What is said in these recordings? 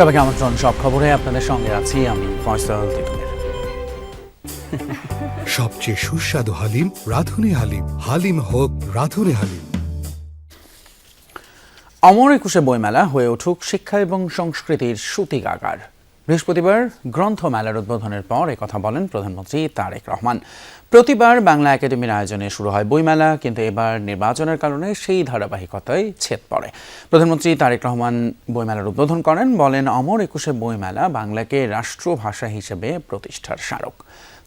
সবাইকে আমন্ত্রণ। সব খবরে আপনাদের সঙ্গে আছি আমি ফয়সাল তিতুমির। সবচেয়ে সুস্বাদু হালিম রাঁধুনি হালিম। হালিম হোক রাঁধুনি হালিম। অমর একুশে বইমেলা হয়ে উঠুক শিক্ষা এবং সংস্কৃতির সূতিকাগার। বৃহস্পতিবার গ্রন্থমেলার উদ্বোধনের পর একথা বলেন প্রধানমন্ত্রী তারেক রহমান। প্রতিবার বাংলা একাডেমির আয়োজনে শুরু হয় বইমেলা, কিন্তু এবার নির্বাচনের কারণে সেই ধারাবাহিকতায় ছেদ পড়ে। প্রধানমন্ত্রী তারেক রহমান বইমেলার উদ্বোধন করেন, বলেন অমর একুশে বইমেলা বাংলাকে রাষ্ট্রভাষা হিসেবে প্রতিষ্ঠার স্মারক।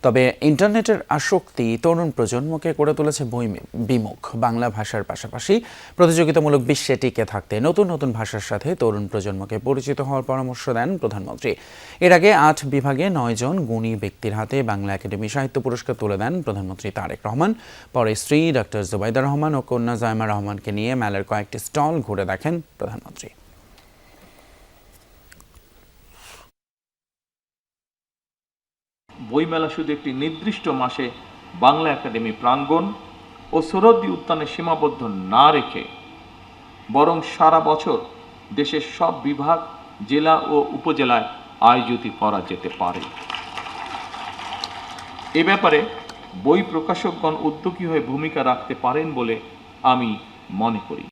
তবে ইন্টারনেটের আসক্তি তরুণ প্রজন্মকে করে তুলেছে বই বিমুখ। বাংলা ভাষার পাশাপাশি প্রতিযোগিতামূলক বিশ্বে টিকে থাকতে নতুন নতুন ভাষার সাথে তরুণ প্রজন্মকে পরিচিত হওয়ার পরামর্শ দেন প্রধানমন্ত্রী। এর আগে 8 বিভাগে 9 জন গুণী ব্যক্তির হাতে বাংলা একাডেমি সাহিত্য পুরস্কার তুলে দেন প্রধানমন্ত্রী তারেক রহমান। পরে স্ত্রী ডক্টর জুবাইদা রহমান ও কন্যা জায়মা রহমানকে নিয়ে মেলার কয়েকটি স্টল ঘুরে দেখেন প্রধানমন্ত্রী। বইমেলা শুধু একটি নির্দিষ্ট মাসে বাংলা একাডেমি প্রাঙ্গণ ও সোহরাওয়ার্দী উদ্যানে সীমাবদ্ধ না রেখে বরং সারা বছর দেশের সব বিভাগ, জেলা ও উপজেলায় আয়োজিত করা যেতে পারে। এ ব্যাপারে বই প্রকাশকগণ উদ্যোগী হয়ে ভূমিকা রাখতে পারেন বলে আমি মনে করি।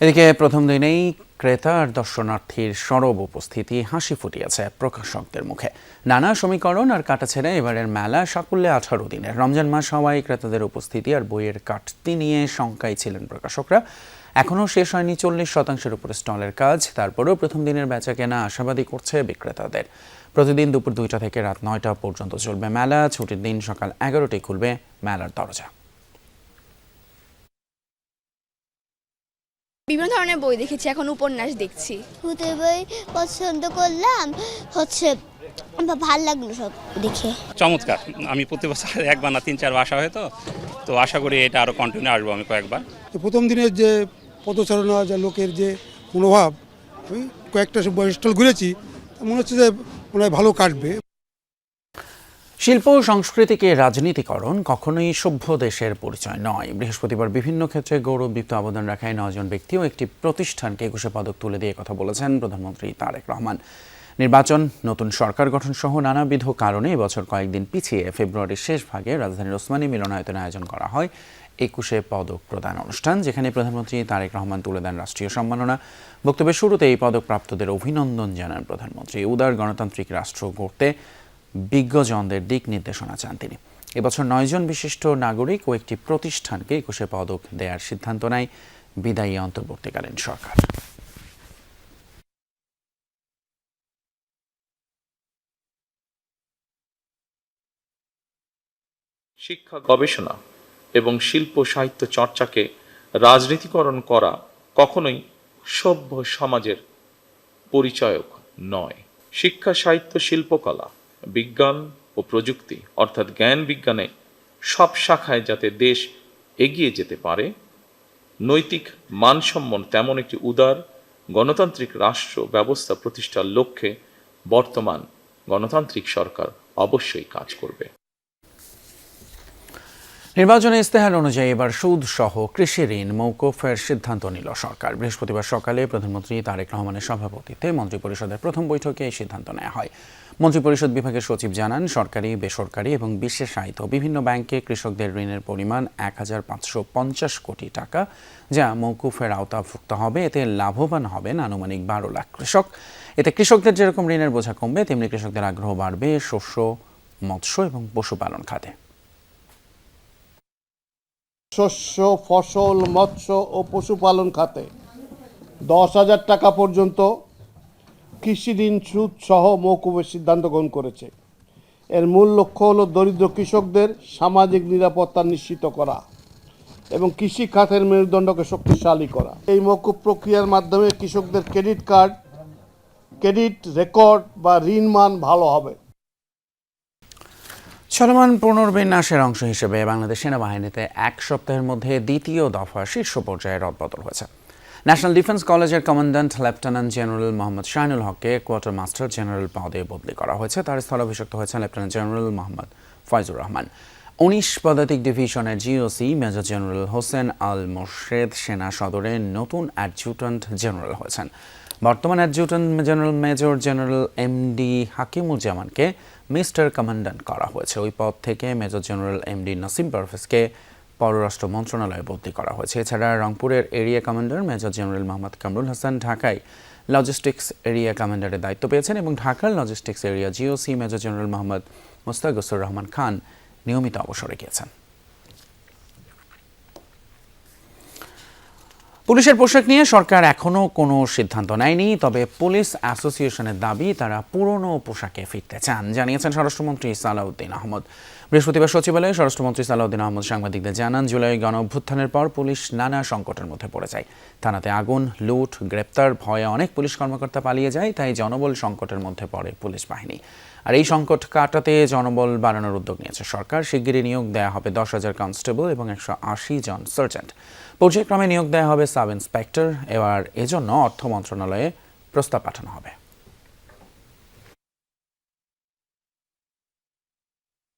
এদিকে প্রথম দিনেই ক্রেতা আর দর্শনার্থীর সরব উপস্থিতি হাসি ফুটিয়েছে প্রকাশকদের মুখে। নানা সমীকরণ আর কাটাছেড়ে এবারের মেলা সাকুল্যে 18 দিনের। রমজান মাস হওয়ায় ক্রেতাদের উপস্থিতি আর বইয়ের কাটতি নিয়ে শঙ্কায় ছিলেন প্রকাশকরা। এখনও শেষ হয়নি 40% উপরে স্টলের কাজ। তারপরেও প্রথম দিনের বেচা কেনা আশাবাদী করছে বিক্রেতাদের। প্রতিদিন দুপুর 2টা থেকে রাত 9টা পর্যন্ত চলবে মেলা। ছুটির দিন সকাল 11টায় খুলবে মেলার দরজা। বিভিন্ন ধরনের বই দেখেছি, এখন উপন্যাস দেখছি। ভূতের বই পছন্দ করলাম, ভাল লাগলো সব দেখে। চমৎকার। আমি প্রতি বছর একবার না 3-4 আসা হয়, তো আশা করি এটা আরো কন্টিনিউ আসবো আমি কয়েকবার। প্রথম দিনের যে পদচারণা, যে লোকের যে মনোভাব, কয়েকটা বই স্টল ঘুরেছি, মনে হচ্ছে যে মনে হয় ভালো কাটবে। শিল্প ও সংস্কৃতিকে রাজনীতিকরণ কখনোই সভ্য দেশের পরিচয় নয়। বৃহস্পতিবার বিভিন্ন ক্ষেত্রে গৌরবদীপ্ত অবদান রাখায় 9 জন ব্যক্তি ও একটি প্রতিষ্ঠানকে 21 পদক তুলে দিয়ে কথা বলেছেন প্রধানমন্ত্রী তারেক রহমান। নির্বাচন, নতুন সরকার গঠন সহ নানাবিধ কারণে এবছর কয়েকদিন পিছিয়ে ফেব্রুয়ারির শেষ ভাগে রাজধানীর ওসমানী মিলনায়তনে আয়োজন করা হয় 21 পদক প্রদান অনুষ্ঠান, যেখানে প্রধানমন্ত্রী তারেক রহমান তুলে দেন রাষ্ট্রীয় সম্মাননা। বক্তব্যের শুরুতে এই পদকপ্রাপ্তদের অভিনন্দন জানান প্রধানমন্ত্রী। উদার গণতান্ত্রিক রাষ্ট্র গড়তে বিজ্ঞজনদের দিক নির্দেশনা চান তিনি। এবছর 9 জন বিশিষ্ট নাগরিক ও একটি প্রতিষ্ঠানকে 21 পদক দেওয়ার সিদ্ধান্ত নেয় বিদায়ী অন্তর্বর্তীকালীন সরকার। শিক্ষা, গবেষণা এবং শিল্প সাহিত্য চর্চাকে রাজনীতিকরণ করা কখনোই সভ্য সমাজের পরিচয়ক নয়। শিক্ষা, সাহিত্য, শিল্পকলা, বিজ্ঞান ও প্রযুক্তি অর্থাৎ জ্ঞান বিজ্ঞানে সব শাখায় যাতে দেশ এগিয়ে যেতে পারে, নৈতিক মানসম্পন্ন তেমন একটি উদার গণতান্ত্রিক রাষ্ট্র ব্যবস্থা প্রতিষ্ঠার লক্ষ্যে বর্তমান গণতান্ত্রিক সরকার অবশ্যই কাজ করবে। নির্বাচনী ইস্তেহার অনুযায়ী এবার সুদ সহ কৃষি ঋণ মওকুফের সিদ্ধান্ত নিল সরকার। বৃহস্পতিবার সকালে প্রধানমন্ত্রী তারেক রহমানের সভাপতিত্বে মন্ত্রিপরিষদের প্রথম বৈঠকে এই সিদ্ধান্ত নেওয়া হয়। মন্ত্রিপরিষদ বিভাগের সচিব জানান, সরকারি, বেসরকারি এবং বিশেষায়িত বিভিন্ন ব্যাংকে কৃষকদের ঋণের পরিমাণ 1550 কোটি টাকা, যা মওকুফের আওতাভুক্ত হবে। এতে লাভবান হবেন আনুমানিক 12 লাখ কৃষক। এতে কৃষকদের যেরকম ঋণের বোঝা কমবে, তেমনি কৃষকদের আগ্রহ বাড়বে শস্য, মৎস্য এবং পশুপালন খাতে। শস্য, ফসল, মৎস্য ও পশুপালন খাতে 10,000 টাকা পর্যন্ত কৃষি ঋণ সুদ সহ মওকুফের সিদ্ধান্ত গ্রহণ করেছে। এর মূল লক্ষ্য হল দরিদ্র কৃষকদের সামাজিক নিরাপত্তা নিশ্চিত করা এবং কৃষি খাতের মেরুদণ্ডকে শক্তিশালী করা। এই মওকুফ প্রক্রিয়ার মাধ্যমে কৃষকদের ক্রেডিট কার্ড, ক্রেডিট রেকর্ড বা ঋণ মান ভালো হবে। চলমান পুনর্বিন্যাসের অংশ হিসেবে বাংলাদেশ সেনাবাহিনীতে 1 সপ্তাহের মধ্যে দ্বিতীয় দফা শীর্ষ পর্যায়ে রদবদল হয়েছে। ন্যাশনাল ডিফেন্স কলেজের commandant lieutenant general Mohammad Shahinul হককে কোয়ার্টার মাস্টার জেনারেল পদে বদলি করা হয়েছে। তার স্থলাভিষিক্ত হয়েছে লেফটেন্যান্ট জেনারেল মোহাম্মদ ফয়জুর রহমান। 19 পদাতিক ডিভিশনের GOC major general Hossain Al Morshed সেনা সদরের নতুন অ্যাডজুট্যান্ট জেনারেল হয়েছেন। বর্তমান adjutant general major general MD হাকিমুজ্জামানকে মিস্টার কমান্ড্যান্ট করা হয়েছে। ওই পদ থেকে মেজর জেনারেল এমডি নাসিম পারভেজকে পররাষ্ট্র মন্ত্রণালয়ে বদলি করা হয়েছে। এছাড়া রংপুরের area commander major general Mohammad Kamrul Hasan ঢাকায় লজিস্টিক্স এরিয়া কমান্ডারের দায়িত্ব পেয়েছেন এবং ঢাকার logistics area GOC major general Mohammad মোস্তাগসুর Rahman Khan নিয়মিত অবসরে গিয়েছেন। পুলিশের পোশাক নিয়ে সরকার এখনও কোনো সিদ্ধান্ত নেয়নি, তবে পুলিশ অ্যাসোসিয়েশনের দাবি তারা পুরনো পোশাকে ফিরতে চান, জানিয়েছেন স্বরাষ্ট্রমন্ত্রী সালাউদ্দিন আহমদ। বৃহস্পতিবার সচিবালয়ে স্বরাষ্ট্রমন্ত্রী সালাউদ্দিন আহমদ সাংবাদিকদের জানান, জুলাই গণ অভ্যুত্থানের পর পুলিশ নানা সংকটের মধ্যে পড়ে যায়। থানাতে আগুন, লুট, গ্রেপ্তার ভয়ে অনেক পুলিশ কর্মকর্তা পালিয়ে যায়, তাই জনবল সংকটের মধ্যে পড়ে পুলিশ বাহিনী। আর এই সংকট কাটাতে জনবল বাড়ানোর উদ্যোগ নিয়েছে সরকার। শিগগিরই নিয়োগ দেওয়া হবে 10,000 কনস্টেবল এবং 180 জন সার্জেন্ট। পর্যায়ক্রমে নিয়োগ দেওয়া হবে সাব ইন্সপেক্টর। এবার এজন্য অর্থ মন্ত্রণালয়ে প্রস্তাব পাঠানো হবে।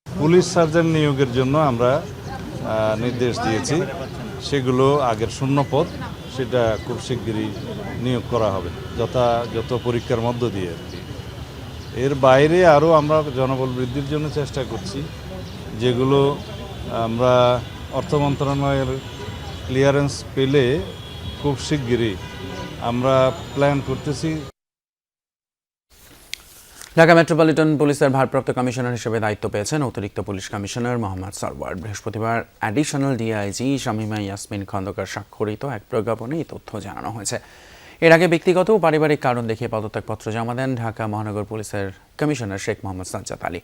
পুলিশ সার্জন নিয়োগের জন্য আমরা নির্দেশ দিয়েছি, সেগুলো আগের শূন্য পদ, সেটা খুব শিগগিরই নিয়োগ করা হবে যত পরীক্ষার মধ্য দিয়ে আর কি। এর বাইরে আরও আমরা জনবল বৃদ্ধির জন্য চেষ্টা করছি, যেগুলো আমরা অর্থ মন্ত্রণালয়ের ক্লিয়ারেন্স পেলে খুব শিগগিরই আমরা প্ল্যান করতেছি। ঢাকা মেট্রোপলিটন পুলিশের ভারপ্রাপ্ত কমিশনার হিসেবে দায়িত্ব পেয়েছেন অতিরিক্ত পুলিশ কমিশনার মোহাম্মদ সরওয়ার। বৃহস্পতিবার অ্যাডিশনাল ডিআইজি শামীমা ইয়াসমিন খন্দকার স্বাক্ষরিত এক প্রজ্ঞাপনে এই তথ্য জানানো হয়েছে। এর আগে ব্যক্তিগত ও পারিবারিক কারণ দেখিয়ে পদত্যাগপত্র জমা দেন ঢাকা মহানগর পুলিশের কমিশনার শেখ মোহাম্মদ সাজ্জাদ আলী।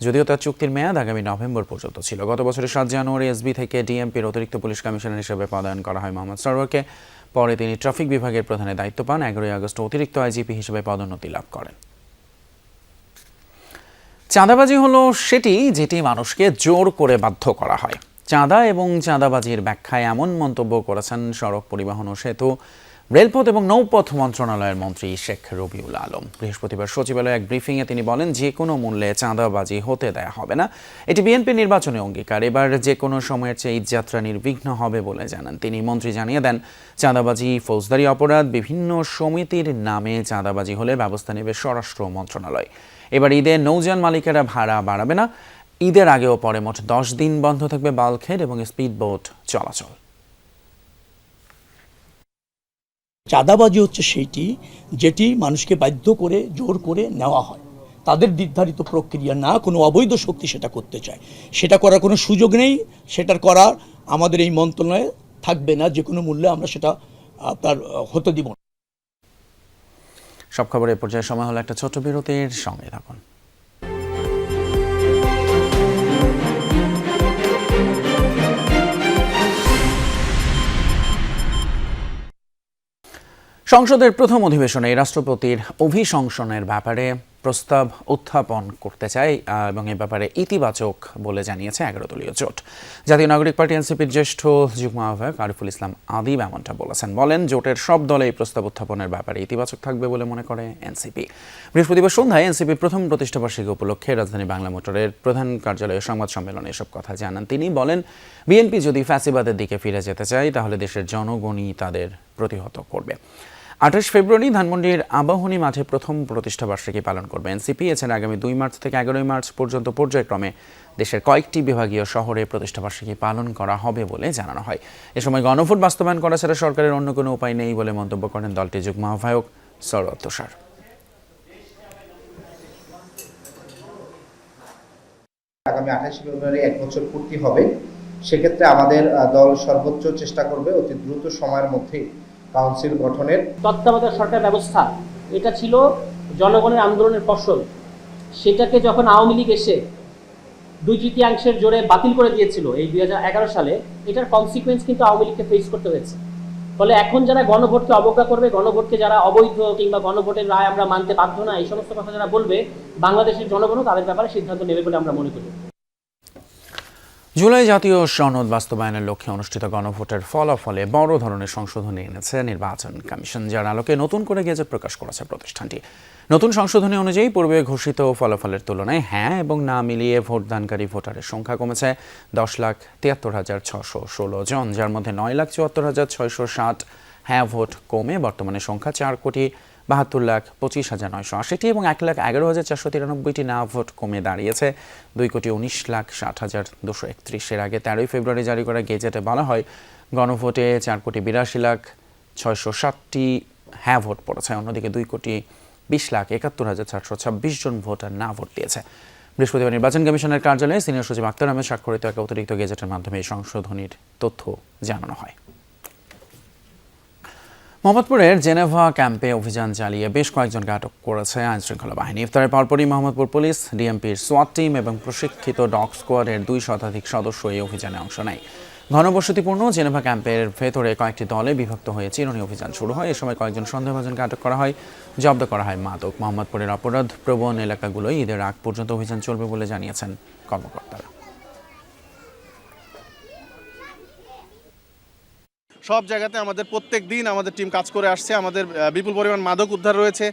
যদিও তার চুক্তির মেয়াদ আগামী নভেম্বর পর্যন্ত ছিল। গত বছরের 7 জানুয়ারি এসবি থেকে ডিএমপির অতিরিক্ত পুলিশ কমিশনার হিসেবে পদায়ন করা হয় মোহাম্মদ সরওয়ারকে। পরে তিনি ট্রাফিক বিভাগের প্রধানের দায়িত্ব পান। 11 আগস্ট অতিরিক্ত আইজিপি হিসেবে পদোন্নতি লাভ করেন। চাঁদাবাজি হলো যেটি মানুষকে জোর করে বাধ্য করা হয়। চাঁদা এবং চাঁদাবাজির ব্যাখ্যায় এমন মন্তব্য করেছেন সড়ক পরিবহন ও সেতু, রেলপথ এবং নৌপথ মন্ত্রণালয়ের মন্ত্রী শেখ রবিউল আলম। বৃহস্পতিবার সচিবালয়ে এক ব্রিফিংয়ে তিনি বলেন, যে কোনো মূল্যে চাঁদাবাজি হতে দেয়া হবে না। এটি বিএনপির নির্বাচনী অঙ্গীকার। এবার যে কোনো সময়ের চেয়ে ঈদযাত্রা নির্বিঘ্ন হবে বলে জানান তিনি। মন্ত্রী জানিয়ে দেন, চাঁদাবাজি ফৌজদারি অপরাধ। বিভিন্ন সমিতির নামে চাঁদাবাজি হলে ব্যবস্থা নেবে স্বরাষ্ট্র মন্ত্রণালয়। এবার ঈদে নৌযান মালিকেরা ভাড়া বাড়াবে না। ঈদের আগে ও পরে মোট 10 দিন বন্ধ থাকবে বাল্কহেড এবং স্পিড বোট চলাচল। চাঁদাবাজি হচ্ছে যেটি মানুষকে বাধ্য করে জোর করে নেওয়া হয়, তাদের নির্ধারিত প্রক্রিয়া না কোনো অবৈধ শক্তি সেটা করতে চায়, সেটা করার কোনো সুযোগ নেই। সেটার করার আমাদের এই মন্ত্রণালয়ে থাকবে না। যে কোনো মূল্যে আমরা সেটা আপনার হতে দিব না। সব খবরের পর্যায়ে সময় হলো একটা ছোট বিরতির, সঙ্গে থাকুন। সংসদের প্রথম অধিবেশনে রাষ্ট্রপতির অভিশংসনের ব্যাপারে প্রস্তাব উত্থাপন করতে চায় এবং এ ব্যাপারে ইতিবাচক বলে জানিয়েছে 11 দলীয় জোট। জাতীয় নাগরিক পার্টি এনসিপির জ্যেষ্ঠ যুগ্ম আহ্বায়ক আরিফুল ইসলাম আদিব এমনটা বলেন, জোটের সব দলে এই প্রস্তাব উত্থাপনের ব্যাপারে ইতিবাচক থাকবে বলে মনে করে এনসিপি। বৃহস্পতিবার সন্ধ্যায় এনসিপির প্রথম প্রতিষ্ঠাবার্ষিকী উপলক্ষে রাজধানী বাংলা মোটরের প্রধান কার্যালয়ে সংবাদ সম্মেলনে এসব কথা জানান তিনি। বলেন, বিএনপি যদি ফ্যাসিবাদের দিকে ফিরে যেতে চায় তাহলে দেশের জনগণই তাদের প্রতিহত করবে। 28 ফেব্রুয়ারি ধানমন্ডির আবাহনী মাঠে প্রথম প্রতিষ্ঠাবার্ষিকী পালন করবে এনসিপি। এছাড়া আগামী 2 মার্চ থেকে 11 মার্চ পর্যন্ত পর্যায়ক্রমে দেশের কয়েকটি বিভাগীয় শহরে প্রতিষ্ঠাবার্ষিকী পালন করা হবে বলে জানানো হয়। এ সময় গণভোট বাস্তবায়ন করা ছাড়া সরকারের অন্য কোনো উপায় নেই বলে মন্তব্য করেন দলটির যুগ্ম আহ্বায়ক সরওয়ার তুষার। আগামী 28 ফেব্রুয়ারি 1 বছর পূর্তি হবে। সেক্ষেত্রে আমাদের দল সর্বোচ্চ চেষ্টা করবে অতি দ্রুত সময়ের মধ্যে কাউন্সিল গঠনের। তত্ত্বাবধায়ক সরকার ব্যবস্থা এটা ছিল জনগণের আন্দোলনের ফসল। সেটাকে যখন আওয়ামী লীগ এসে 2/3 জোরে বাতিল করে দিয়েছিল এই 2011 সালে, এটার কনসিকুয়েন্স কিন্তু আওয়ামী লীগকে ফেস করতে হয়েছে। ফলে এখন যারা গণভোটকে অবজ্ঞা করবে, গণভোটকে যারা অবৈধ কিংবা গণভোটের রায় আমরা মানতে বাধ্য না, এই সমস্ত কথা যারা বলবে, বাংলাদেশের জনগণও তাদের ব্যাপারে সিদ্ধান্ত নেবে বলে আমরা মনে করি। জুলাই জাতীয় সনদ বাস্তবায়নের লক্ষ্যে অনুষ্ঠিত গণভোটের ফলাফলে বড় ধরনের সংশোধনী এনেছে নির্বাচন কমিশন, যার আলোকে নতুন করে গেজেট প্রকাশ করেছে প্রতিষ্ঠানটি। নতুন সংশোধনী অনুযায়ী পূর্বে ঘোষিত ফলাফলের তুলনায় হ্যাঁ এবং না মিলিয়ে ভোটদানকারী ভোটারের সংখ্যা কমেছে 10,73,616 জন, যার মধ্যে 9,74,660 হ্যাঁ ভোট কমে বর্তমানে সংখ্যা 4,72,25,980 এবং 1,11,493টি না ভোট কমে দাঁড়িয়েছে 2,19,60,231। এর আগে 13 ফেব্রুয়ারি জারি করা গেজেটে বলা হয় গণভোটে 4,82,660টি হ্যাঁ ভোট পড়েছে, অন্যদিকে 2,20,71,426 জন ভোটার না ভোট দিয়েছে। বৃহস্পতিবার নির্বাচন কমিশনের কার্যালয়ে সিনিয়র সচিব আক্তার আহমেদ স্বাক্ষরিত এক অতিরিক্ত গেজেটের মাধ্যমে এই সংশোধনীর তথ্য জানানো হয়। মোহাম্মদপুরের জেনেভা ক্যাম্পে অভিযান চালিয়ে বেশ কয়েকজনকে আটক করেছে আইনশৃঙ্খলা বাহিনী। ইফতারের পরপরই মোহাম্মদপুর পুলিশ, ডিএমপির সোয়াট টিম এবং প্রশিক্ষিত ডগ স্কোয়াডের 2 শতাধিক সদস্য এই অভিযানে অংশ নেয়। ঘনবসতিপূর্ণ জেনেভা ক্যাম্পের ভেতরে কয়েকটি দলে বিভক্ত হয়ে চিরুনি অভিযান শুরু হয়। এ সময় কয়েকজন সন্দেহভাজনকে আটক করা হয়, জব্দ করা হয় মাদক। মোহাম্মদপুরের অপরাধ প্রবণ এলাকাগুলোয় ঈদের আগ পর্যন্ত অভিযান চলবে বলে জানিয়েছেন কর্মকর্তারা। সব জায়গাতে আমাদের প্রত্যেক দিন আমাদের টিম কাজ করে আসছে। আমাদের বিপুল পরিমাণ মাদক উদ্ধার রয়েছে।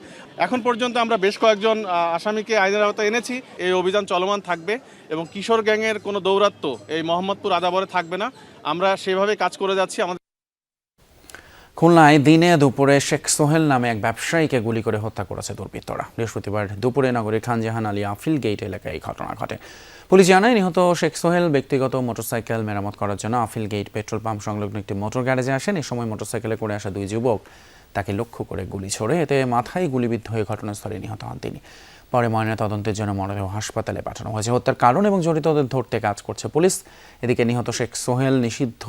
এখন পর্যন্ত আমরা বেশ কয়েকজন আসামিকে আইনের আওতায় এনেছি। এই অভিযান চলমান থাকবে এবং কিশোর গ্যাংয়ের কোনো দৌরাত্ম্য এই মোহাম্মদপুর আদাবরে থাকবে না। আমরা সেভাবে কাজ করে যাচ্ছি। খুলনায় দিনে দুপুরে শেখ সোহেল নামে এক ব্যবসায়ীকে গুলি করে হত্যা করেছে দুর্বৃত্তরা। বৃহস্পতিবার দুপুরে নগরীর খানজাহান আলী আফিল গেট এলাকায় এই ঘটনা ঘটে। পুলিশ জানায় নিহত শেখ সোহেল ব্যক্তিগত মোটরসাইকেল মেরামত করার জন্য আফিল গেট পেট্রোল পাম্প সংলগ্ন একটি মোটর গ্যারেজে আসেন। এই সময় মোটরসাইকেলে করে আসা 2 যুবক তাকে লক্ষ্য করে গুলি ছোড়ে। এতে মাথায় গুলিবিদ্ধ হয়ে ঘটনাস্থলে নিহত হন তিনি। পরে ময়নাতদন্তের জন্য মরদেহ হাসপাতালে পাঠানো হয়েছে। হত্যার কারণ এবং জড়িতদের ধরতে কাজ করছে পুলিশ। এদিকে নিহত শেখ সোহেল নিষিদ্ধ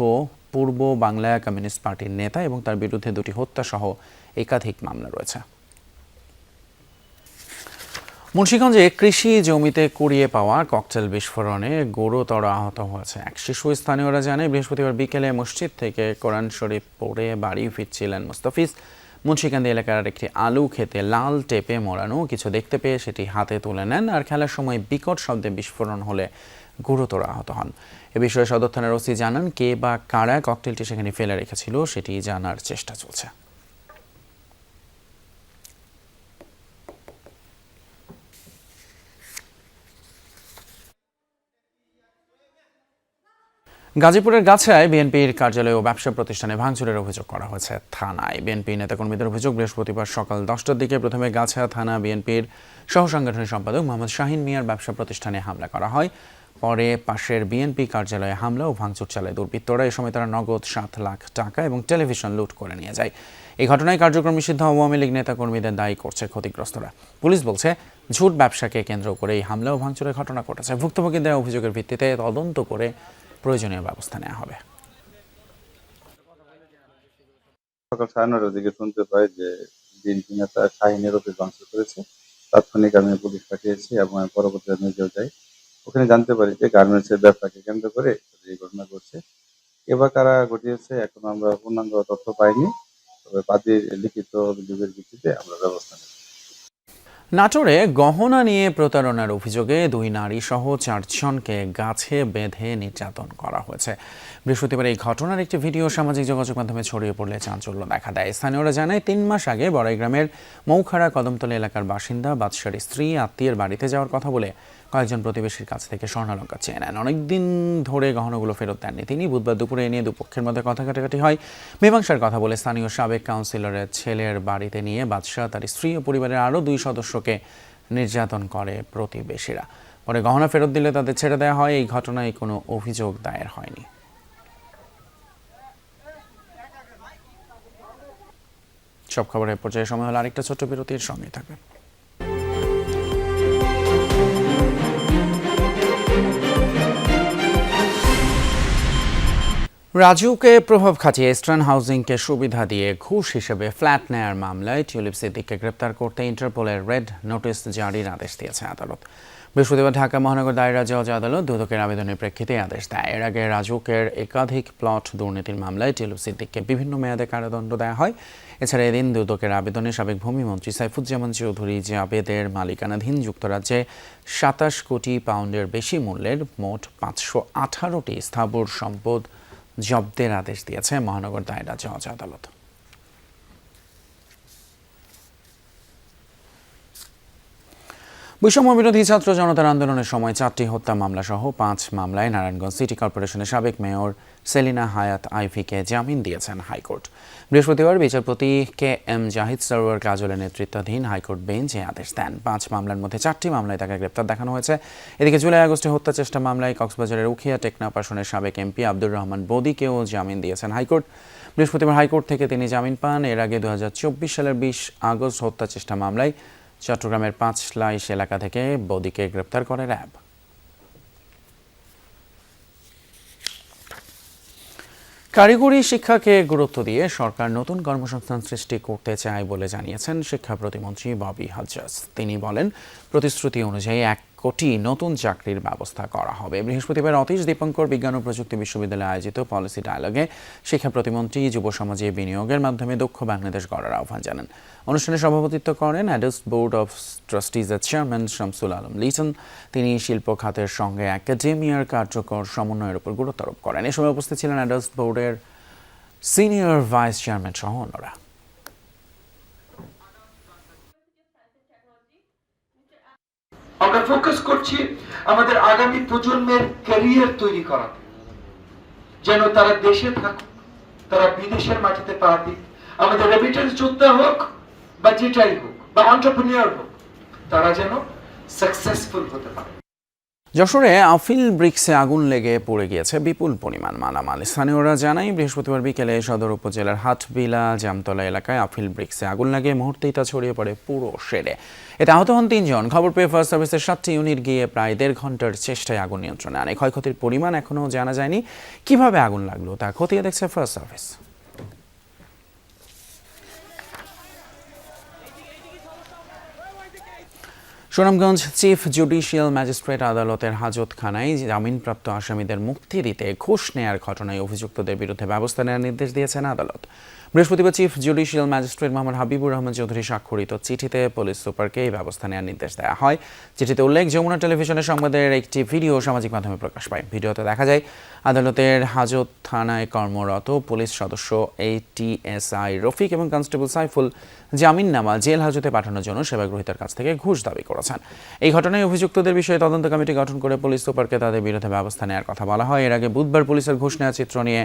পূর্ব বাংলা কমিউনিস্ট পার্টির নেতা এবং তার বিরুদ্ধে 2টি হত্যাসহ একাধিক মামলা রয়েছে। মুন্সিগঞ্জে কৃষি জমিতে কুড়িয়ে পাওয়া ককটেল বিস্ফোরণে গুরুতর আহত হয়েছে এক শিশু। স্থানীয়রা জানায় বৃহস্পতিবার বিকেলে মসজিদ থেকে কোরআন শরীফ পড়ে বাড়ি ফিরছিলেন মুস্তাফিজ। মুন্সিকান্দি এলাকার একটি আলু খেতে লাল টেপে মোড়ানো কিছু দেখতে পেয়ে সেটি হাতে তুলে নেন আর খেলার সময় বিকট শব্দে বিস্ফোরণ হলে গুরুতর আহত হন। এ বিষয়ে সদর থানার ওসি জানান, কে বা কারা ককটেলটি সেখানে ফেলে রেখেছিল সেটি জানার চেষ্টা চলছে। গাজীপুরের গাছায় বিএনপির কার্যালয় ও ব্যবসা প্রতিষ্ঠানে ভাঙচুরের অভিযোগ করা হয়েছে থানায়। বিএনপি নেতাকর্মীদের অভিযোগ, বৃহস্পতিবার সকাল 10টার দিকে প্রথমে গাছা থানা বিএনপির সহ সাংগঠনিক সম্পাদক মোহাম্মদ শাহিন মিয়ার ব্যবসা প্রতিষ্ঠানে হামলা করা হয়। পরে পাশের বিএনপি কার্যালয়ে হামলা ও ভাঙচুর চালায় দুর্বৃত্তরা। এই সময় তারা নগদ 7 লাখ টাকা এবং টেলিভিশন লুট করে নিয়ে যায়। এই ঘটনায় কার্যক্রম নিষিদ্ধ আওয়ামী লীগ নেতাকর্মীদের দায়ী করছে ক্ষতিগ্রস্তরা। পুলিশ বলছে ঝুট ব্যবসাকে কেন্দ্র করে এই হামলা ও ভাঙচুরের ঘটনা ঘটেছে। ভুক্তভোগীদের অভিযোগের ভিত্তিতে তদন্ত করে প্রয়োজনীয় ব্যবস্থা নেওয়া হবে। সকাল 9:30 দিকে শুনতে পাই যে বিএনপি নেতা শাহিনের অফিস ভাঙচুর করেছে। তাৎক্ষণিক আমি পুলিশ পাঠিয়েছি এবং আমি পরবর্তীতে নিজেও যাই। ওখানে জানতে পারি যে গার্মেন্টসের ব্যবসাকে কেন্দ্র করে এই ঘটনা ঘটছে। এবার কারা ঘটিয়েছে এখন আমরা পূর্ণাঙ্গ তথ্য পাইনি, তবে বাদীর লিখিত অভিযোগের ভিত্তিতে আমরা ব্যবস্থা নেব। নাটোরে গহনা নিয়ে প্রতারণার অভিযোগে 2 নারী সহ 4 জনকে গাছে বেঁধে নির্যাতন করা হয়েছে। বৃহস্পতিবার এই ঘটনার একটি ভিডিও সামাজিক যোগাযোগ মাধ্যমে ছড়িয়ে পড়লে চাঞ্চল্য দেখা দেয়। স্থানীয়রা জানায় 3 মাস আগে বড়াই গ্রামের মৌখাড়া কদমতলী এলাকার বাসিন্দা বাদশার স্ত্রী আত্মীয়ের বাড়িতে যাওয়ার কথা বলে কয়েকজন প্রতিবেশীর কাছ থেকে স্বর্ণালঙ্কার চেয়ে নেন। অনেকদিন ধরে গহনাগুলো ফেরত দেননি তিনি। বুধবার দুপুরে এ নিয়ে দুপক্ষের মধ্যে কথা কাটাকাটি হয়। মীমাংসার কথা বলে স্থানীয় সাবেক কাউন্সিলরের ছেলের বাড়িতে নিয়ে বাদশাহ, তার স্ত্রী ও পরিবারের আরও 2 সদস্যকে নির্যাতন করে প্রতিবেশীরা। পরে গহনা ফেরত দিলে তাদের ছেড়ে দেওয়া হয়। এই ঘটনায় কোনো অভিযোগ দায়ের হয়নি। সব খবরের পর্যায়ে সময় হলো আরেকটা ছোট্ট বিরতির সঙ্গে থাকবে। রাজুকে প্রভাব খাটিয়ে ইস্টার্ন হাউজিংকে সুবিধা দিয়ে ঘুষ হিসেবে ফ্ল্যাট নেয়ার মামলায় টিউলিপ সিদ্দিককে গ্রেপ্তার করতে ইন্টারপোলের রেড নোটিশ জারির আদেশ দিয়েছে আদালত। বৃহস্পতিবার ঢাকা মহানগর দায়রা জজ আদালত দুদকের আবেদনের প্রেক্ষিতে আদেশ দেয়। এর আগে রাজুকের একাধিক প্লট দুর্নীতির মামলায় টিলু সিদ্দিককে বিভিন্ন মেয়াদে কারাদণ্ড দেওয়া হয়। এছাড়া এদিন দুদকের আবেদনে সাবেক ভূমিমন্ত্রী সাইফুজ্জামান চৌধুরী জাবেদের মালিকানাধীন যুক্তরাজ্যে ২৭ কোটি পাউন্ডের বেশি মূল্যের মোট ৫১৮টি স্থাবর সম্পদ জব্দের আদেশ দিয়েছে মহানগর দায়রা জজ আদালত। বৈষম্য বিরোধী ছাত্র জনতার আন্দোলনের সময় 4টি হত্যা মামলা সহ 5 মামলায় নারায়ণগঞ্জ সিটি কর্পোরেশনের সাবেক মেয়র সেলিনা হায়াত আইভিকে জামিন দিয়েছেন হাইকোর্ট। বৃহস্পতিবার বিচারপতি কে এম জাহিদ সরওয়ার কাজলের নেতৃত্বাধীন হাইকোর্ট বেঞ্চ এই আদেশ দেন। 5 মামলার মধ্যে 4টি মামলায় তাকে গ্রেপ্তার দেখানো হয়েছে। এদিকে জুলাই আগস্টে হত্যা চেষ্টা মামলায় কক্সবাজারের উখিয়া টেকনাফ আসনের সাবেক এমপি আব্দুর রহমান বদিকেও জামিন দিয়েছেন হাইকোর্ট। বৃহস্পতিবার হাইকোর্ট থেকে তিনি জামিন পান। এর আগে 2024 সালের 20 আগস্ট হত্যা চেষ্টা মামলায় চট্টগ্রামের 5 লাইশ এলাকা থেকে বদিকে গ্রেপ্তার করে র্যাব। কারিগরি শিক্ষাকে গুরুত্ব দিয়ে সরকার নতুন কর্মসংস্থান সৃষ্টি করতে চায় বলে জানিয়েছেন শিক্ষা প্রতিমন্ত্রী ববি হাজ্জাজ। তিনি বলেন, প্রতিশ্রুতি অনুযায়ী 1 কোটি নতুন চাকরির ব্যবস্থা করা হবে। বৃহস্পতিবার অতীশ দীপঙ্কর বিজ্ঞান ও প্রযুক্তি বিশ্ববিদ্যালয়ে আয়োজিত পলিসি ডায়ালগে শিক্ষা প্রতিমন্ত্রী যুব সমাজে বিনিয়োগের মাধ্যমে দক্ষ বাংলাদেশ গড়ার আহ্বান জানান। অনুষ্ঠানে সভাপতিত্ব করেন অ্যাডাস বোর্ড অফ ট্রাস্টিজের চেয়ারম্যান শামসুল আলম লিটন। তিনি শিল্প খাতের সঙ্গে একাডেমিয়ার কার্যকর সমন্বয়ের উপর গুরুত্ব আরোপ করেন। এ সময় উপস্থিত ছিলেন অ্যাডাস বোর্ডের সিনিয়র ভাইস চেয়ারম্যান সহ অন্যরা। আমরা ফোকাস করছি আমাদের আগামী প্রজন্মের ক্যারিয়ার তৈরি করা, যেন তারা দেশে থাকুক, তারা বিদেশের মাটিতে পা দিক। আমাদের রেমিটেন্স যোদ্ধা হোক বা যেটাই হোক বা এন্টারপ্রেনিউর হোক, তারা যেন সাকসেসফুল হতে পারে। যশোরে আফিল ব্রিক্সে আগুন লেগে পড়ে গিয়েছে বিপুল পরিমাণ মালামাল। স্থানীয়রা জানায়, বৃহস্পতিবার বিকেলে সদর উপজেলার হাটবিলা জামতলা এলাকায় আফিল ব্রিক্সে আগুন লাগে মুহূর্তেই তা ছড়িয়ে পড়ে পুরো শেডে। এতে আহত হন 3 জন। খবর পেয়ে ফায়ার সার্ভিসের 7টি ইউনিট গিয়ে প্রায় 1.5 ঘন্টার চেষ্টায় আগুন নিয়ন্ত্রণে আনে। ক্ষয়ক্ষতির পরিমাণ এখনও জানা যায়নি। কিভাবে আগুন লাগলো তা খতিয়ে দেখছে fire service. Sunamganj chief judicial magistrate আদালতের হাজতখানায় জামিনপ্রাপ্ত আসামিদের মুক্তি দিতে ঘুষ নেয়ার ঘটনায় অভিযুক্তদের বিরুদ্ধে ব্যবস্থা নেওয়ার নির্দেশ দিয়েছেন আদালত। বৃহস্পতিবার chief judicial magistrate Mohammad Habibur Rahman Chowdhury স্বাক্ষরিত চিঠিতে পুলিশ সুপারকে এই ব্যবস্থা নেওয়ার নির্দেশ দেওয়া হয়। চিঠিতে উল্লেখ, যমুনা টেলিভিশনের সংবাদের একটি ভিডিও সামাজিক মাধ্যমে প্রকাশ পায়। ভিডিওতে দেখা যায় আদালতের হাজত থানায় কর্মরত পুলিশ সদস্য ATSI রফিক এবং কনস্টেবল সাইফুল জামিননামা জেল হাজতে পাঠানোর জন্য সেবাগ্রহীতার কাছ থেকে ঘুষ দাবি করেছেন। এই ঘটনায় অভিযুক্তদের বিষয়ে তদন্ত কমিটি গঠন করে পুলিশ সুপারকে তাদের বিরুদ্ধে ব্যবস্থা নেওয়ার কথা বলা হয়। এর আগে বুধবার পুলিশের ঘুষ নেওয়ার চিত্র নিয়ে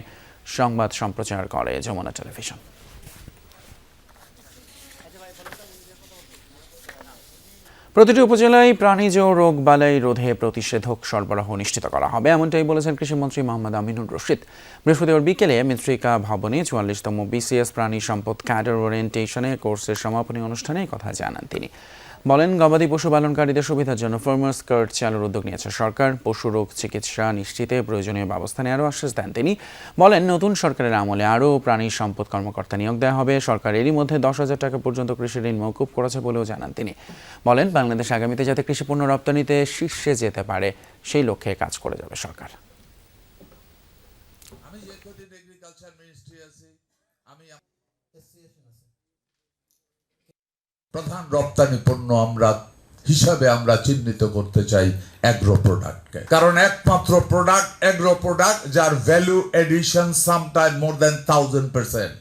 সংবাদ সম্প্রচার করে যমুনা টেলিভিশন। প্রতিটি উপজেলায় প্রাণীজ রোগ বালাই রোধে প্রতিষেধক সরবরাহ নিশ্চিত করা হবে, এমনটাই বলেছেন কৃষিমন্ত্রী মোহাম্মদ আমিনুর রশিদ। বৃহস্পতিবার বিকেলে মৃত্তিকা ভবনে 44তম BCS প্রাণী সম্পদ ক্যাডার ওরিয়েন্টেশনে কোর্সের সমাপনী অনুষ্ঠানে এই কথা জানান তিনি। বলেন, গবাদি পশু পালনকারীদের সুবিধার জন্য ফার্মার্স কার্ড চালুর উদ্যোগ নিয়েছে সরকার। পশু রোগ চিকিৎসা নিশ্চিতে প্রয়োজনীয় ব্যবস্থা নেওয়ারও আশ্বাস দেন তিনি। বলেন, নতুন সরকারের আমলে আরও প্রাণী সম্পদ কর্মকর্তা নিয়োগ দেওয়া হবে। সরকার এরই মধ্যে 10,000 টাকা পর্যন্ত কৃষি ঋণ মওকুফ করেছে বলেও জানান তিনি। বলেন, বাংলাদেশ আগামীতে যাতে কৃষি পণ্য রপ্তানিতে শীর্ষে যেতে পারে সেই লক্ষ্যে কাজ করে যাবে সরকার। প্রধান রপ্তানি পণ্য হিসাবে আমরা চিহ্নিত করতে চাই অ্যাগ্রো প্রোডাক্টকে, কারণ একমাত্র প্রোডাক্ট অ্যাগ্রো প্রোডাক্ট যার value addition sometime more than 1000%।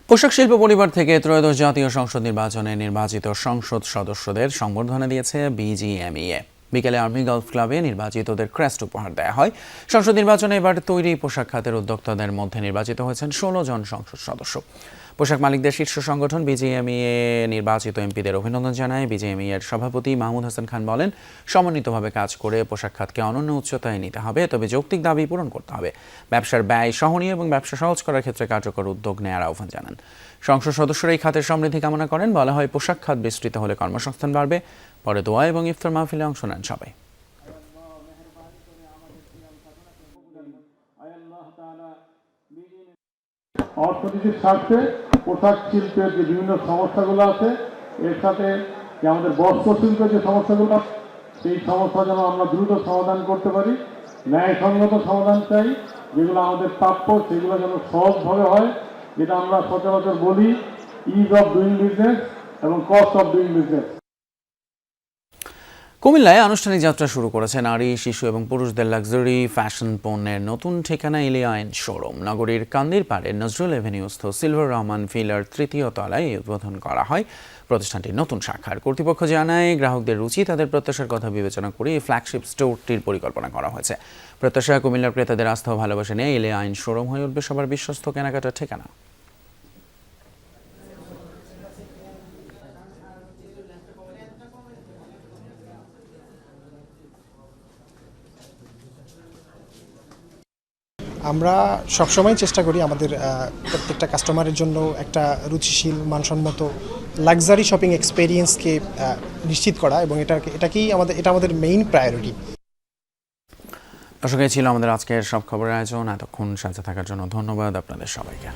পোশাক শিল্প পরিবার থেকে ত্রয়োদশ জাতীয় সংসদ নির্বাচনে নির্বাচিত সংসদ সদস্যদের সংবর্ধনা দিয়েছে BGMEA। বিকেলে আর্মি গলফ ক্লাবে নির্বাচিতদের ক্রেস্ট উপহার দেওয়া হয়। সংসদ নির্বাচনে এবার তৈরি পোশাক খাতের উদ্যোক্তাদের মধ্যে নির্বাচিত হয়েছেন 16 জন সংসদ সদস্য। পোশাক মালিকদের শীর্ষ সংগঠন BGMEA নির্বাচিত এমপিদের অভিনন্দন জানায়। BGMEA এর সভাপতি মাহমুদ হাসান খান বলেন, সমন্বিতভাবে কাজ করে পোশাক খাতকে অনন্য উচ্চতায় নিতে হবে, তবে যৌক্তিক দাবি পূরণ করতে হবে। ব্যবসার ব্যয় সহনীয় এবং ব্যবসা সহজ করার ক্ষেত্রে কার্যকর উদ্যোগ নেওয়ার আহ্বান জানান। সংসদ সদস্যরা এই খাতের সমৃদ্ধি কামনা করেন। বলা হয়, পোশাক খাত বিস্তৃত হলে কর্মসংস্থান বাড়বে। পরে দোয়া এবং ইফতার মাহফিলে অংশ নেন সবাই। অর্থনীতির স্বার্থে পোশাক শিল্পের যে বিভিন্ন সমস্যাগুলো আছে, এর সাথে যে আমাদের বস্ত্র শিল্পের যে সমস্যাগুলো সেই সমস্যা যেন আমরা দ্রুত সমাধান করতে পারি। ন্যায়সঙ্গত সমাধান চাই, যেগুলো আমাদের প্রাপ্য সেগুলো যেন সহজভাবে হয়, যেটা আমরা সচরাচর বলি ইজ অফ ডুইং বিজনেস এবং কস্ট অফ ডুইং বিজনেস। কুমিল্লায় আনুষ্ঠানিক যাত্রা শুরু করেছে নারী, শিশু এবং পুরুষদের লাক্সারি ফ্যাশন পণ্যের নতুন ঠিকানা ইলিয়াইন শোরুম। নগরীর কান্দির পাড়ে নজরুল এভিনিউস্থ সিলভার রহমান ফিলার 3য় তলায় উদ্বোধন করা হয় প্রতিষ্ঠানটির নতুন শাখার। কর্তৃপক্ষ জানায়, গ্রাহকদের রুচি তাদের প্রত্যাশার কথা বিবেচনা করে এই ফ্ল্যাগশিপ স্টোরটির পরিকল্পনা করা হয়েছে। প্রত্যাশা, কুমিল্লার ক্রেতাদের আস্থা ও ভালোবাসা নিয়ে ইলিয়াইন শোরুম হয়ে উঠবে সবার বিশ্বস্ত কেনাকাটার ঠিকানা। আমরা সবসময় চেষ্টা করি আমাদের প্রত্যেকটা কাস্টমারের জন্য একটা রুচিশীল, মানসম্মত লাক্সারি শপিং এক্সপেরিয়েন্সকে নিশ্চিত করা, এবং এটা আমাদের মেইন প্রায়োরিটি। দর্শক, ছিল আমাদের আজকের সব খবরের আয়োজন। এতক্ষণ সাথে থাকার জন্য ধন্যবাদ আপনাদের সবাইকে।